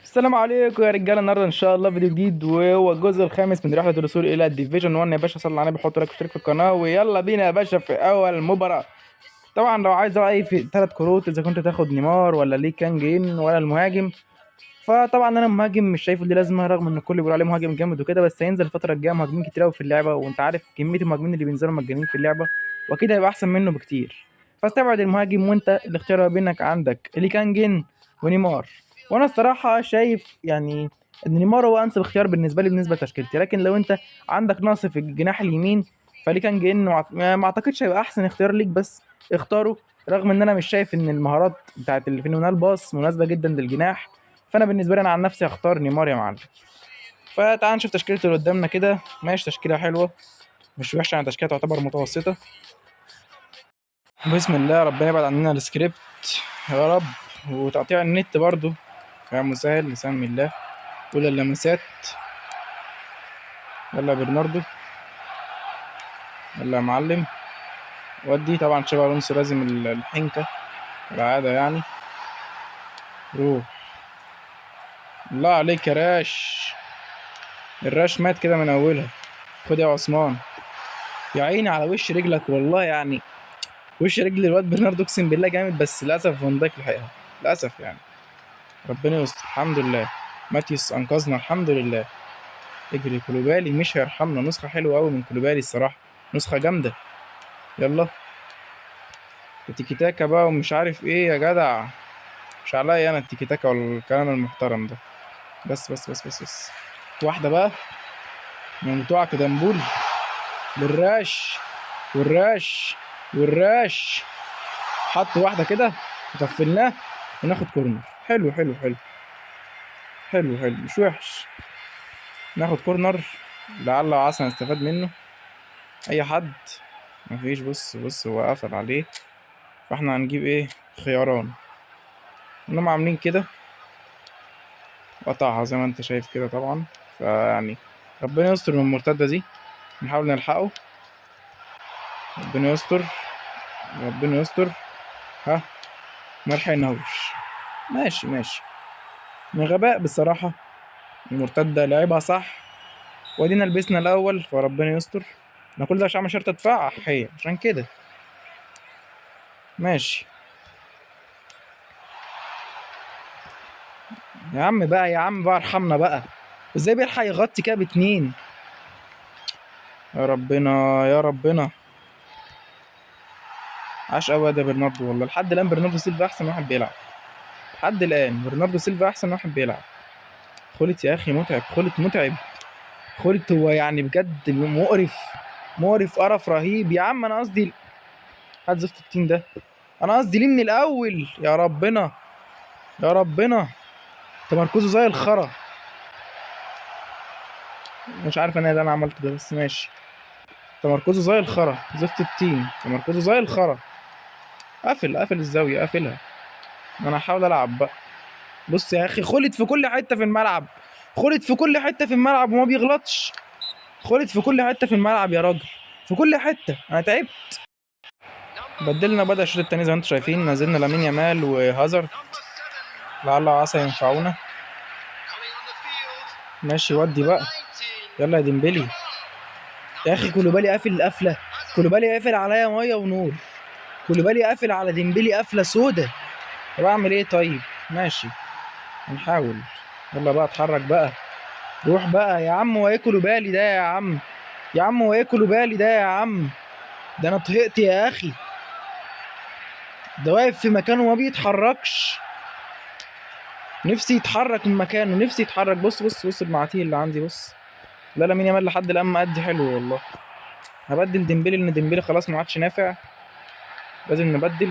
السلام عليكم يا رجاله. النهارده ان شاء الله فيديو جديد وهو الجزء الخامس من رحله الوصول الى الديفيجن 1 يا باشا. صلي على النبي، حط لايك واشترك في القناه ويلا بينا يا باشا في اول مباراه. طبعا لو عايز رايي في ثلاث كروت، اذا كنت تاخد نيمار ولا لي كانجين ولا المهاجم، فطبعا انا مهاجم مش شايفه دي لازمه، رغم ان الكل بيقول عليه مهاجم جامد وكده، بس هينزل الفتره الجايه مهاجمين كتير قوي في اللعبه، وانت عارف كميه المهاجمين اللي بينزلوا مجانين في اللعبه، واكيد هيبقى احسن منه بكتير. فاستبعد المهاجم، وانت الاختيار ما بينك عندك لي كانجين ونيمار. وانا الصراحه شايف يعني ان نيمار هو انسب اختيار بالنسبه لي بالنسبه لتشكيلتي، لكن لو انت عندك نقص في الجناح اليمين فلي كانجين ما اعتقدش هيبقى احسن اختيار ليك، بس اختاره. رغم ان انا مش شايف ان المهارات بتاعت اللي في نونال باص مناسبه جدا للجناح، فانا بالنسبه لي انا عن نفسي هختار نيمار يا معلم. فتعال نشوف تشكيلته اللي قدامنا كده. ماشي، تشكيله حلوه مش وحشه، يعني تشكيله تعتبر متوسطه. بسم الله، ربنا يبعد عننا السكريبت يا رب، وتقطيع النت برضو. يا مسهل لسان الله. اولى اللمسات، يلا يا برناردو، يلا يا معلم. ودي طبعا شبه الونسو لازم الحنكه كالعاده يعني. روح، الله عليك يا راش. الراش مات كده من اولها. خد يا عثمان، يا عيني على وش رجلك والله يعني. وش رجل الواد برناردو اقسم بالله جامد، بس للاسف فان دايك لحقها للاسف يعني. ربنا يستر، الحمد لله. ماتيوس انقذنا الحمد لله. اجري كولوبالي مش هيرحمنا، نسخه حلوه قوي من كولوبالي الصراحه، نسخه جامده. يلا التيكي تاكا بقى ومش عارف ايه يا جدع. مش عليا انا التيكي تاكا والكلام المحترم ده. بس واحده بقى من بتوعك دمبول. بالراش والراش والراش. حط واحده كده وغفلناه وناخد كورنر. حلو مش وحش. ناخد كورنر، لعل وعسى نستفاد منه. اي حد مفيش. بص هو قفل عليه، فاحنا هنجيب ايه؟ خياران. انهم عاملين كده، قطعها زي ما انت شايف كده طبعا. فيعني ربنا يستر من المرتدة دي، نحاول نلحقه. ربنا يستر ربنا يستر. ها، ملحقناهوش. ماشي من غباء بصراحة. المرتدة لعبها صح، وادينا لبسنا الاول، فربنا يستر. انا كل ده عشان عمل شرط ادفع حي عشان كده. ماشي يا عم بقى ارحمنا بقى. ازاي بيلحق يغطي كده باتنين؟ يا ربنا. عاش قوي ده برناردو والله. لحد الان برناردو سيلفا احسن واحد بيلعب. لحد الان برناردو سيلفا احسن واحد بيلعب. خلت يا اخي متعب، خلت متعب. خلت هو يعني بجد مقرف قرف رهيب. يا عم انا قصدي هات زفت التيم ده. انا قصدي ليه من الاول؟ يا ربنا تمركزه زي الخرا. مش عارف انا اللي انا عملته ده، بس ماشي. تمركزه زي الخرا، زفت التيم تمركزه زي الخرا. قافل الزاويه، قافلها. انا هحاول العب بقى. بص يا اخي، خلت في كل حته في الملعب. خلت في كل حته في الملعب وما بيغلطش. خلت في كل حته في الملعب يا راجل، في كل حته. انا تعبت. بدلنا بدأ الشوط التاني زي ما انتم شايفين، نزلنا لامين يامال وهازارد، لعل وعسى ينفعونا. ماشي ودي بقى. يلا يا ديمبلي. يا اخي كولوبالي قافل القفله. كولوبالي قافل عليا ميه ونور. كولوبالي قافل على ديمبلي قفله سودا. طب اعمل ايه طيب؟ ماشي هنحاول. يلا بقى اتحرك بقى. روح بقى يا عم. وايه كولوبالي ده يا عم؟ وايه كولوبالي ده يا عم؟ ده انا طهقت يا اخي. ده واقف في مكانه وما بيتحركش. نفسي يتحرك من مكانه، نفسي يتحرك. بص المعاتيه اللي عندي. بص، لا لامين يامال لحد الان مأدي حلو والله. هبدل ديمبلي لان ديمبلي خلاص ما عادش نافع. لازم نبدل.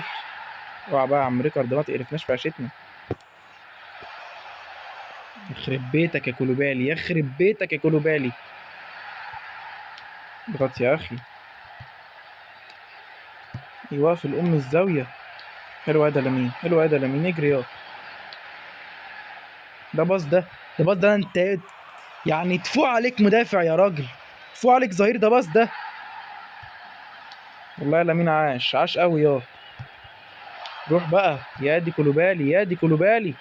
اوعى بقى يا عم ريكارد، ما تقرفناش في عشتنا. يخرب بيتك يا كولوبالي، يخرب بيتك يا كولوبالي. اضغط يا اخي. ايوه في الام الزاويه. حلو ده لامين، حلو ده لامين. اجري يا. ده باص ده. ده باص ده انت يعني تفوق عليك مدافع يا راجل، تفوق عليك ظهير. ده باص ده والله يا لامين. عاش قوي يا. روح بقى يا دي كولوبالي، يا دي كولوبالي.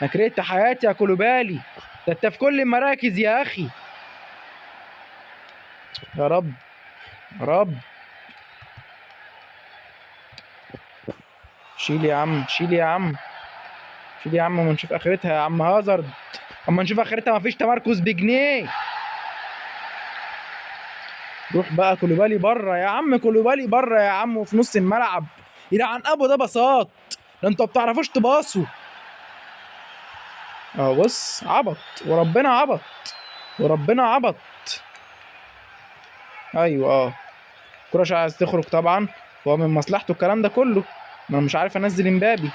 انا كرهت حياتي يا كولوبالي، ده انت في كل المراكز يا اخي. يا رب يا رب. شيل يا عم، شيل يا عم، شيل يا عم، اما نشوف اخرتها يا عم هازارد، اما نشوف اخرتها. مفيش تمركز بجنيه. روح بقى كولوبالي بره يا عم، كولوبالي بره يا عم، وفي نص الملعب. يلعن ابو ده باصات، ده انتوا ما بتعرفوش تباصوا. اه بص عبط، وربنا عبط، وربنا عبط. ايوه كرة عايز تخرج طبعا، هو من مصلحته الكلام ده كله. ما انا مش عارف انزل امبابي.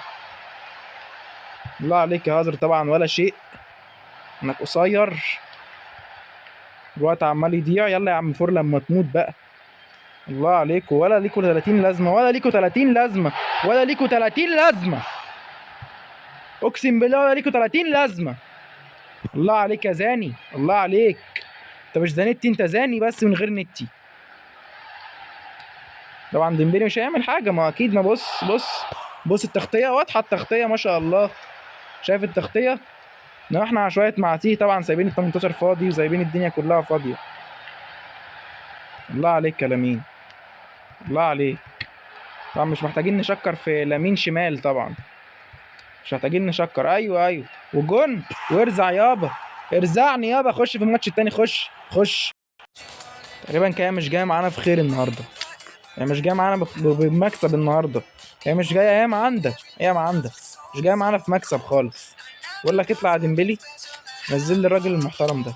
الله عليك يا هازر طبعا، ولا شيء، انك قصير، الوقت عمال يضيع. يلا يا عم فور لما تموت بقى. الله عليكوا، ولا ليكوا 30 لازمه، ولا ليكوا 30 لازمه، ولا ليكوا 30 لازمه، اقسم بالله ولا ليكوا 30 لازمه. الله عليك يا زاني، الله عليك. انت مش زانيتي، انت زاني بس من غير نتي. طبعا ديمبلي مش هيعمل حاجه، ما اكيد. ما بص بص بص، التغطيه واضحه، التغطيه ما شاء الله. شايف التغطيه؟ لو احنا عشوائيه معاتيه طبعا، سايبين ال 18 فاضي وسايبين الدنيا كلها فاضيه. الله عليك يا لامين، الله عليك. طبعا مش محتاجين نشكر في لامين شمال، طبعا مش محتاجين نشكر. ايوه وجون، وارزع يابا، ارزعني يابا، خش في الماتش التاني، خش خش. تقريبا كده مش جايه معانا في خير النهارده، هي مش جايه معانا بمكسب النهارده، هي مش جايه، هي ما عندها، هي ما عندها، مش جايه معانا في مكسب خالص. بقول لك اطلع يا ديمبلي، نزل لي الراجل المحترم ده،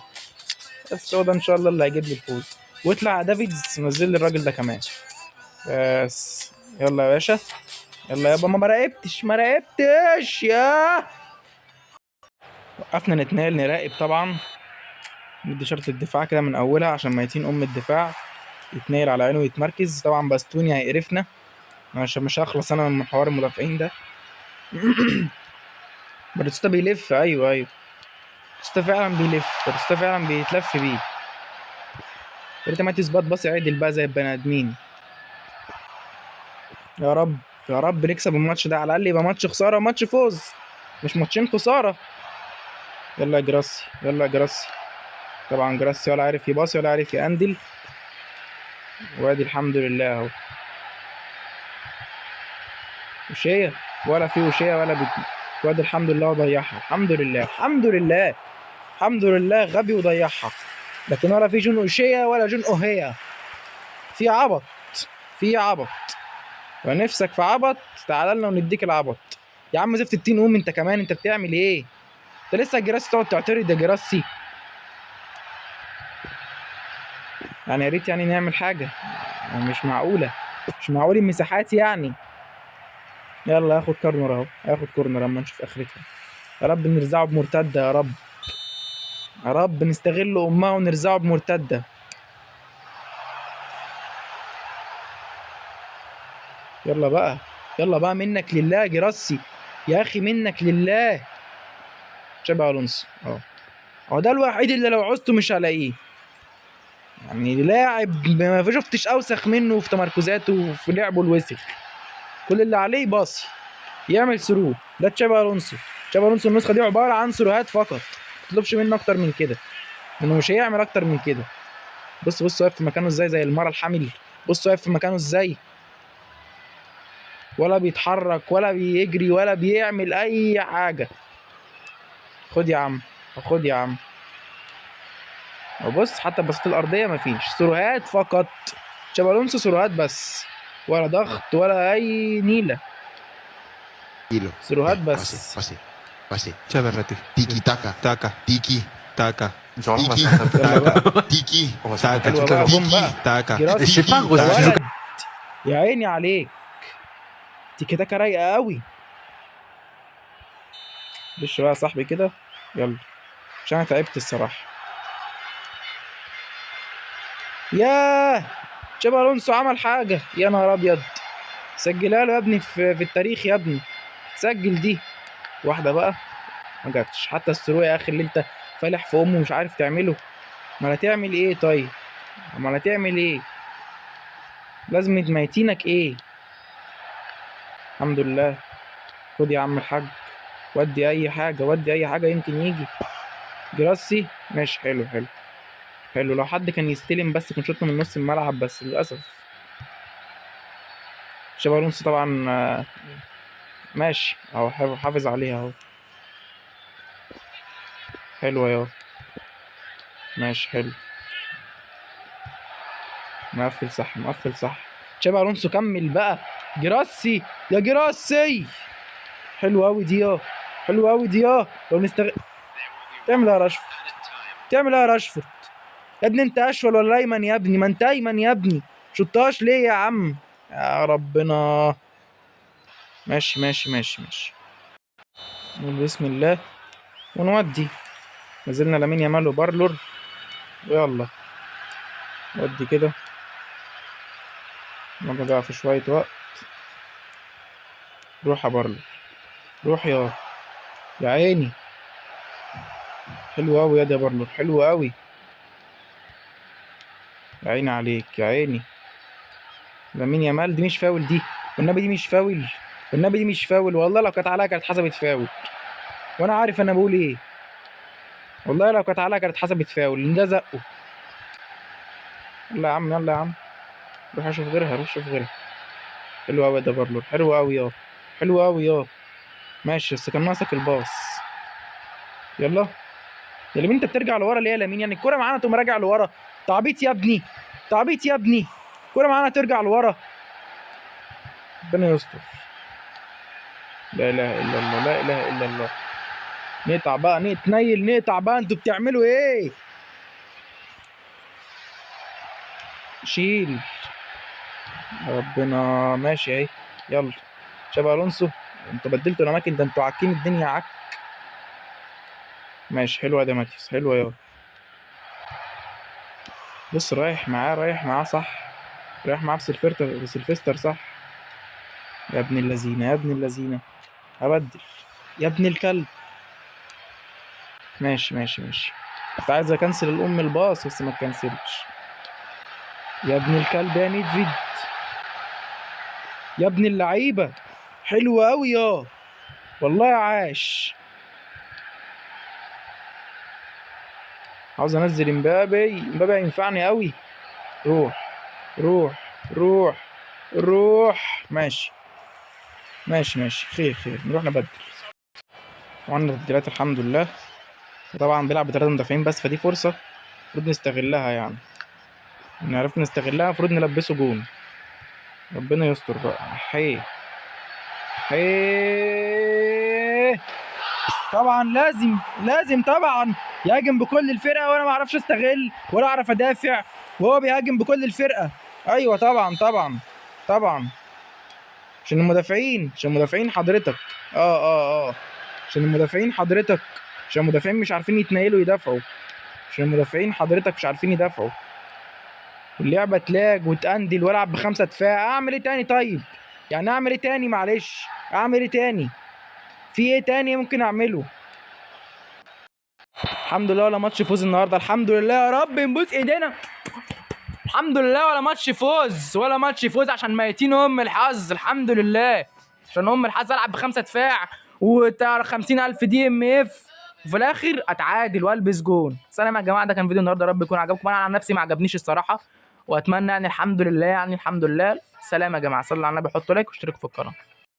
بس هو ده ان شاء الله اللي هيجيب لي الفوز. واطلع يا دافيدز، نزل لي الراجل ده كمان بس. يلا يا باشا، يلا يابا، ما راقبتش، ما راقبتش يا. وقفنا نتنقل نراقب طبعا، ندي شرط الدفاع كده من اولها عشان ميتين الدفاع يتنقل على عينه ويتمركز. طبعا باستوني هيقرفنا، عشان مش هخلص انا من حوار المدافعين ده. باريستا بيلف، ايوه باريستا فعلا بيلف، باريستا فعلا بيتلف بيه. يا ريت ما تثبت باص عدل بقى زي البني ادمين. يا رب يا رب نكسب الماتش ده، على الاقل يبقى ماتش خساره وماتش فوز، مش ماتشين خساره. يلا يا جراسي، يلا يا جراسي. طبعا جراسي ولا عارف يباصي ولا عارف يأندل، وادي الحمد لله اهو. وشيه ولا في وشيه ولا وادي الحمد لله وضيعها، الحمد لله الحمد لله الحمد لله. غبي وضيعها، لكن ولا في جون وشيه ولا جون اوهيه. في عبط، في عبط، ونفسك في عبط، تعال لنا ونديك العبط. يا عم زفت التين، قوم انت كمان، انت بتعمل ايه؟ انت لسه جراسي تقعد تعترض يا جراسي؟ يعني يا ريت يعني نعمل حاجه، يعني مش معقوله، مش معقول المساحات يعني. يلا ياخد كورنر اهو، هياخد كورنر اما نشوف اخرتها. يا رب نرزعه بمرتده، يا رب يا رب نستغل امها ونرزعه بمرتده. يلا بقى، يلا بقى، منك لله يا جراسي، يا اخي منك لله. شبه الونسو هو ده الوحيد اللي لو عوزته مش هلاقيه، يعني لاعب ما شفتش اوسخ منه في تمركزاته وفي لعبه الوسخ. كل اللي عليه باصي، يعمل ثرو. ده تشابي الونسو، تشابي الونسو النسخه دي عباره عن ثروهات فقط، ما تطلبش منه اكتر من كده، لانه مش هيعمل اكتر من كده. بص واقف في مكانه ازاي زي المرة الحامل، بص واقف في مكانه ازاي، ولا بيتحرك ولا بيجري ولا بيعمل اي حاجه. خد يا عم، خد يا عم. وبص حتى البساطة الارضيه مفيش، ثروهات فقط. تشابي الونسو ثروهات بس، ولا ضغط ولا اي نيله، ثروهات بس. Pase. Chéverete. Tiki taka. Taka. Tiki. Taka. Tiki. يلا بقى، Tiki. Taka. حلوه بقى، جون بقى. Taka. جراسي Tiki. ولد، يا عيني عليك، تيكي تاكا رايقه قوي. ليش بقى يا صاحبي كده، يلا عشان انا تعبت الصراحه. ياه، تشابي الونسو عمل حاجه، يا نهار ابيض. سجلها له يا ابني في التاريخ يا ابني، تسجل دي واحده بقى. ما جاتش حتى الثرو يا اخي اللي انت فالح في امه مش عارف تعمله. ما هتعمل ايه طيب، ما هتعمل ايه، لازم ميتينك ايه. الحمد لله. خد يا عم الحاج، ودي اي حاجه، ودي اي حاجه يمكن يجي. جراسي ماشي، حلو حلو حلو. لو حد كان يستلم بس كان شوطه من نص الملعب، بس للاسف. شابي الونسو طبعا ماشي اهو، حافظ عليها اهو. حلوه يا، ماشي حلو. مقفل صح، مقفل صح. تشابي الونسو كمل بقى. جراسي يا جراسي، حلو قوي دي يا، حلو قوي دي يا. لو تعمل ايه يا راشفورد؟ تعمل ايه يا راشفورد؟ يا ابني انت اشول ولا ايمن يا ابني؟ ما انت ايمن يا ابني، شطاش ليه يا عم؟ يا ربنا. ماشي ماشي ماشي ماشي، نقول بسم الله ونودي. نزلنا لامين يامال وبارلور، ويلا ودي كده. نقعد بقى في شوية وقت. روح يا بارلور، روح يا عيني. حلو قوي يا بارلور، حلو قوي. يا عيني عليك، يا عيني. لامين يامال دي مش فاول دي، والنبي دي مش فاول، والنبي دي مش فاول. والله لو كانت عليها كانت اتحسبت فاول، وانا عارف انا بقول ايه. والله لو كانت عليها كانت اتحسبت فاول، لان ده زقه. يلا يا عم، يلا يا عم، روح اشوف غيرها، روح شوف غيرها. حلو قوي ده بارلور، حلو قوي يا، حلو قوي يا. ماشي، بس كان ناقصك الباص. يلا يا لمين، انت بترجع لورا ليه يا لمين؟ يعني الكوره معانا تقوم راجع لورا؟ تعبيط يا ابني، تعبيط يا ابني. الكوره معانا ترجع لورا؟ ربنا يستر. لا اله الا الله، لا اله الا الله. نقطع بقى، نتنيل، نقطع بقى. انتوا بتعملوا ايه؟ شيل. ربنا. ماشي اهي، يلا. شابي الونسو، انتوا بدلتوا الاماكن، ده انتوا عاكين الدنيا عك. ماشي، حلوه ده ماتيوس، حلوه يا. بص، رايح معاه، رايح معاه صح، رايح معاه بسلفستر صح. يا ابن اللذينه، يا ابن اللذينه. هبدل يا ابن الكلب. ماشي ماشي ماشي. كنت عايز اكنسل الام الباص بس ما تكنسلش. يا ابن الكلب يا نيدفيد، يا ابن اللعيبه. حلو قوي يا، والله عاش. عاوز انزل امبابي، امبابي هينفعني قوي. روح روح روح روح. ماشي ماشي ماشي، خير خير، نروح نبدل. وعندنا تبديلات الحمد لله. وطبعا بيلعب بثلاثة مدافعين بس، فدي فرصة المفروض نستغلها يعني. إن عرفنا نستغلها المفروض نلبسه جون. ربنا يستر بقى. حي طبعا لازم، لازم طبعا يهاجم بكل الفرقة، وانا ما اعرفش استغل ولا اعرف ادافع، وهو بيهاجم بكل الفرقة. ايوه طبعا طبعا طبعا. عشان المدافعين، عشان المدافعين حضرتك. عشان المدافعين حضرتك، عشان المدافعين مش عارفين يتنيلوا يدافعوا، عشان المدافعين حضرتك مش عارفين يدافعوا. اللعبة تلاج وتأندل والعب بخمسة دفاع. اعمل ايه تاني طيب؟ يعني اعمل ايه تاني؟ معلش، اعمل ايه تاني؟ في ايه تاني ممكن اعمله؟ الحمد لله ولا ماتش فوز النهارده، الحمد لله يا رب نبوس ايدينا. الحمد لله ولا ماتش فوز، ولا ماتش فوز، عشان ميتين ام الحظ. الحمد لله عشان ام الحظ العب بخمسه دفاع و50,000 دي ام اف، وفي الاخر اتعادل والبس جون. سلام يا جماعه، ده كان فيديو النهارده، رب يكون عجبكم. انا عن نفسي ما عجبنيش الصراحه، واتمنى يعني الحمد لله، يعني الحمد لله. سلام يا جماعه، صلوا على النبي، حطوا لايك واشتركوا في القناه.